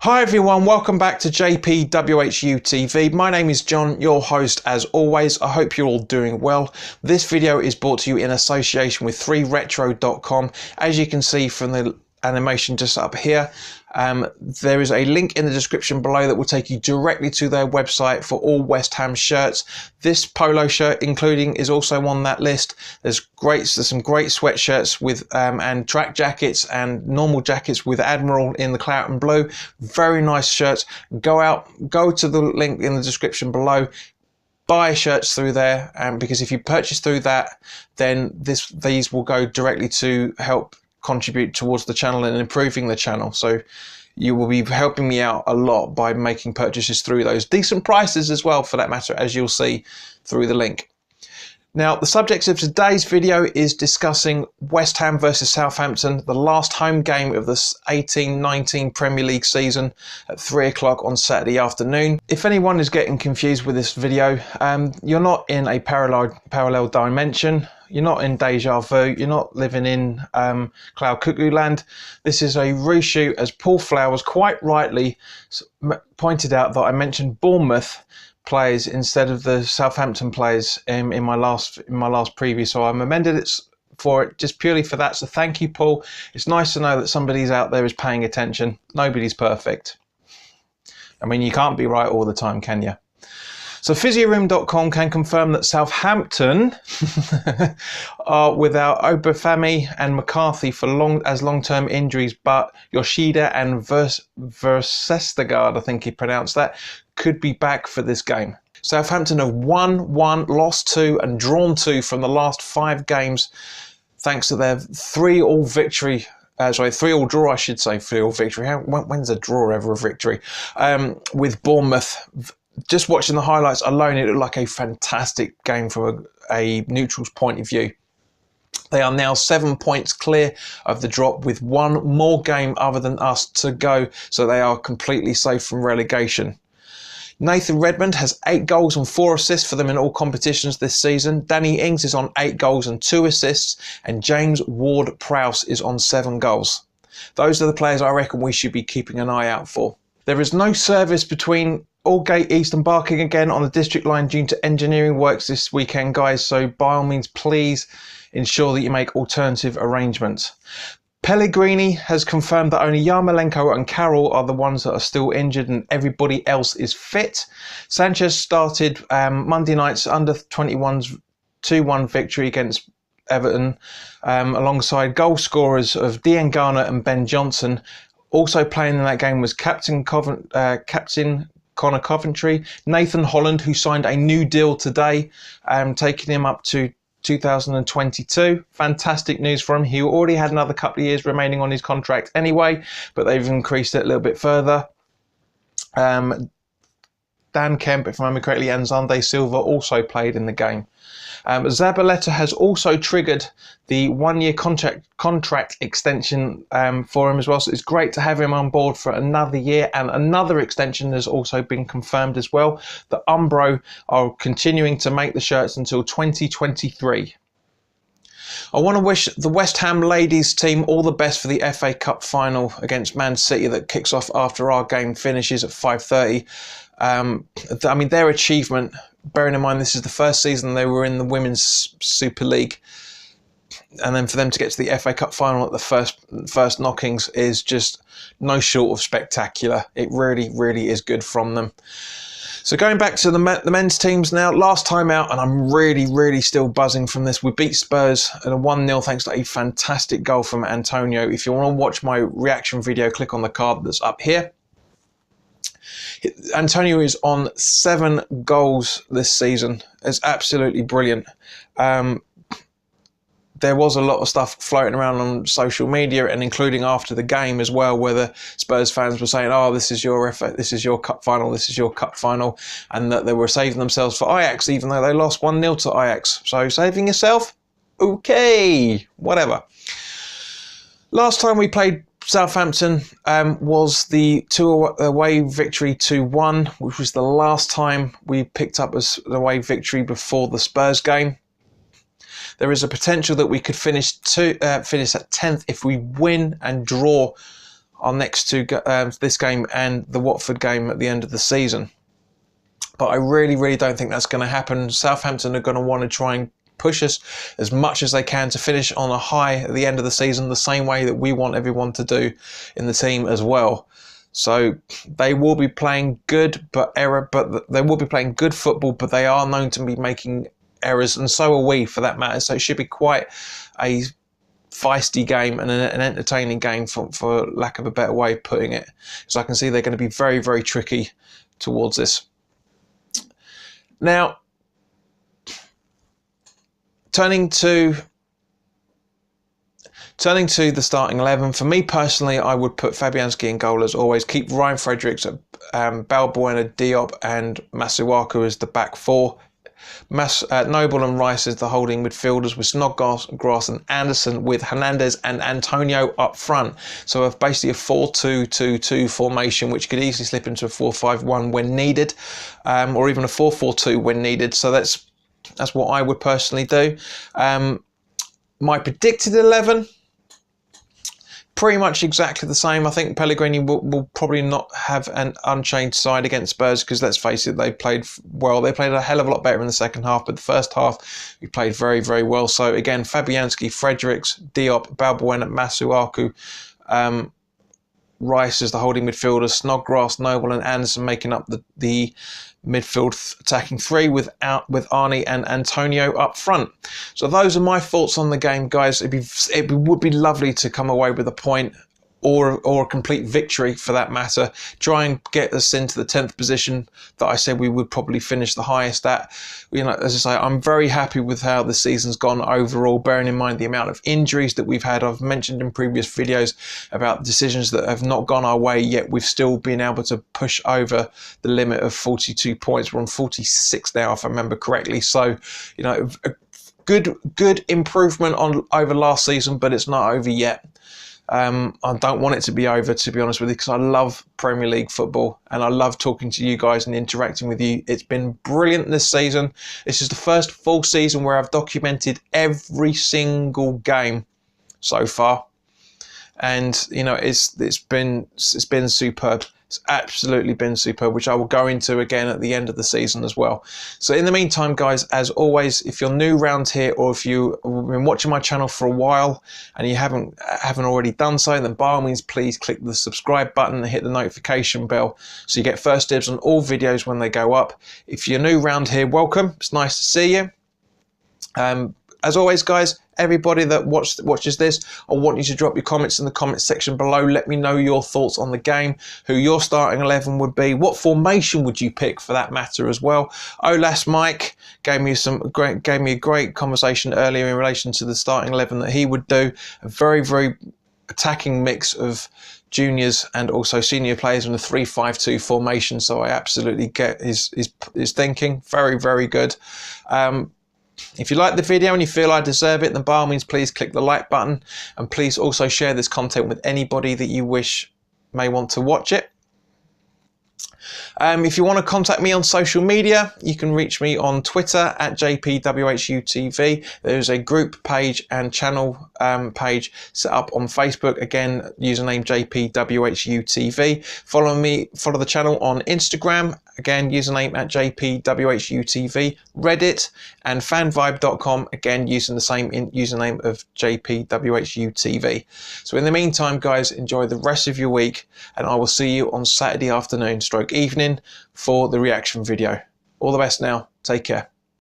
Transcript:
Hi everyone, welcome back to JPWHUTV. My name is John, your host as always. I hope you're all doing well. This video is brought to you in association with 3retro.com. As you can see from the animation just up here, there is a link in the description below that will take you directly to their website for all West Ham shirts. This polo shirt including is also on that list. There's some great sweatshirts with and track jackets and normal jackets with Admiral in the claret and blue. Very nice shirts. Go to the link in the description below. Buy shirts through there, because if you purchase through that, then these will go directly to help contribute towards the channel and improving the channel. So you will be helping me out a lot by making purchases through those. Decent prices as well, for that matter, as you'll see through the link. Now, the subject of today's video is discussing West Ham versus Southampton, the last home game of this 18-19 Premier League season at 3 o'clock on Saturday afternoon. If anyone is getting confused with this video, you're not in a parallel dimension. You're not in deja vu. You're not living in cloud cuckoo land. This is a reshoot, as Paul Flowers quite rightly pointed out that I mentioned Bournemouth players instead of the Southampton players in my last preview. So I'm amended it for it just purely for that. So thank you, Paul. It's nice to know that somebody's out there is paying attention. Nobody's perfect. I mean, you can't be right all the time, can you? So physioroom.com can confirm that Southampton are without Obafemi and McCarthy for long-term injuries, but Yoshida and Versestegard, I think he pronounced that, could be back for this game. Southampton have won 1, lost 2 and drawn 2 from the last 5 games, thanks to their 3-all victory. 3-all draw, I should say. 3-all victory. When's a draw ever a victory? With Bournemouth. Just watching the highlights alone, it looked like a fantastic game from a neutral's point of view. They are now 7 points clear of the drop with 1 more game other than us to go, so they are completely safe from relegation. Nathan Redmond has 8 goals and 4 assists for them in all competitions this season. Danny Ings is on 8 goals and 2 assists, and James Ward-Prowse is on 7 goals. Those are the players I reckon we should be keeping an eye out for. There is no service between Aldgate East and Barking again on the district line due to engineering works this weekend, guys, so by all means please ensure that you make alternative arrangements. Pellegrini has confirmed that only Yarmolenko and Carroll are the ones that are still injured and everybody else is fit. Sanchez started Monday night's under-21's 2-1 victory against Everton, alongside goal scorers of Diangana and Ben Johnson. Also playing in that game was Captain Connor Coventry, Nathan Holland, who signed a new deal today, taking him up to 2022. Fantastic news for him. He already had another couple of years remaining on his contract anyway, but they've increased it a little bit further. Dan Kemp, if I remember correctly, and Zande Silva also played in the game. Zabaleta has also triggered the 1-year contract extension for him as well, so it's great to have him on board for another year, and another extension has also been confirmed as well. The Umbro are continuing to make the shirts until 2023. I want to wish the West Ham ladies team all the best for the FA Cup final against Man City that kicks off after our game finishes at 5:30. I mean, their achievement, bearing in mind this is the first season they were in the Women's Super League, and then for them to get to the FA Cup final at the first knockings is just no short of spectacular. It really, really is good from them. So going back to the men's teams now, last time out, and I'm really, really still buzzing from this, we beat Spurs at a 1-0 thanks to a fantastic goal from Antonio. If you want to watch my reaction video, click on the card that's up here. Antonio is on 7 goals this season. It's absolutely brilliant. There was a lot of stuff floating around on social media, and including after the game as well, where the Spurs fans were saying, "Oh, this is your cup final, this is your cup final," and that they were saving themselves for Ajax, even though they lost 1-0 to Ajax. So saving yourself, okay, whatever. Last time we played Southampton was the 2-away victory 2-1, which was the last time we picked up an away victory before the Spurs game. There is a potential that we could finish at 10th if we win and draw our next two, this game and the Watford game at the end of the season. But I really don't think that's going to happen. Southampton are going to want to try and push us as much as they can to finish on a high at the end of the season, the same way that we want everyone to do in the team as well. So they will be playing good, they will be playing good football, but they are known to be making errors, and so are we for that matter. So it should be quite a feisty game and an entertaining game, for lack of a better way of putting it. So I can see they're going to be very tricky towards this. Now, turning to the starting 11, for me personally, I would put Fabianski in goal as always. Keep Ryan Fredericks, Balbuena, Diop and Masuaku as the back four. Noble and Rice as the holding midfielders, with Snodgrass and Anderson, with Hernandez and Antonio up front. So basically a 4-2-2-2 formation, which could easily slip into a 4-5-1 when needed, or even a 4-4-2 when needed. So that's what I would personally do. My predicted 11, pretty much exactly the same. I think Pellegrini will probably not have an unchanged side against Spurs, because let's face it, they played well. They played a hell of a lot better in the second half, but the first half we played very well. So again, Fabianski, Fredericks, Diop, Balbuena, Masuaku, Rice as the holding midfielders, Snodgrass, Noble and Anderson making up the midfield attacking three, with Arnie and Antonio up front. So those are my thoughts on the game, guys. It would be lovely to come away with a point, or a complete victory for that matter. Try and get us into the 10th position that I said we would probably finish the highest at. You know, as I say, I'm very happy with how the season's gone overall, bearing in mind the amount of injuries that we've had. I've mentioned in previous videos about decisions that have not gone our way, yet we've still been able to push over the limit of 42 points. We're on 46 now, if I remember correctly. So, you know, a good improvement over last season, but it's not over yet. I don't want it to be over, to be honest with you, because I love Premier League football and I love talking to you guys and interacting with you. It's been brilliant this season. This is the first full season where I've documented every single game so far, and you know, it's been superb. It's absolutely been superb, which I will go into again at the end of the season as well. So in the meantime, guys, as always, if you're new around here, or if you've been watching my channel for a while and you haven't already done so, then by all means, please click the subscribe button and hit the notification bell so you get first dibs on all videos when they go up. If you're new around here, welcome. It's nice to see you. As always, guys, everybody that watches this, I want you to drop your comments in the comments section below. Let me know your thoughts on the game, who your starting 11 would be, what formation would you pick for that matter as well. Olas Mike gave me a great conversation earlier in relation to the starting 11 that he would do. A very attacking mix of juniors and also senior players in the 3-5-2 formation. So I absolutely get his thinking. Very good. If you like the video and you feel I deserve it, then by all means, please click the like button, and please also share this content with anybody that you wish may want to watch it. If you want to contact me on social media, you can reach me on Twitter at JPWHUTV. There's a group page and channel page set up on Facebook. Again, username JPWHUTV. Follow the channel on Instagram. Again, username at JPWHUTV. Reddit and fanvibe.com. Again, using the same username of JPWHUTV. So in the meantime, guys, enjoy the rest of your week, and I will see you on Saturday afternoon / evening for the reaction video. All the best now. Take care.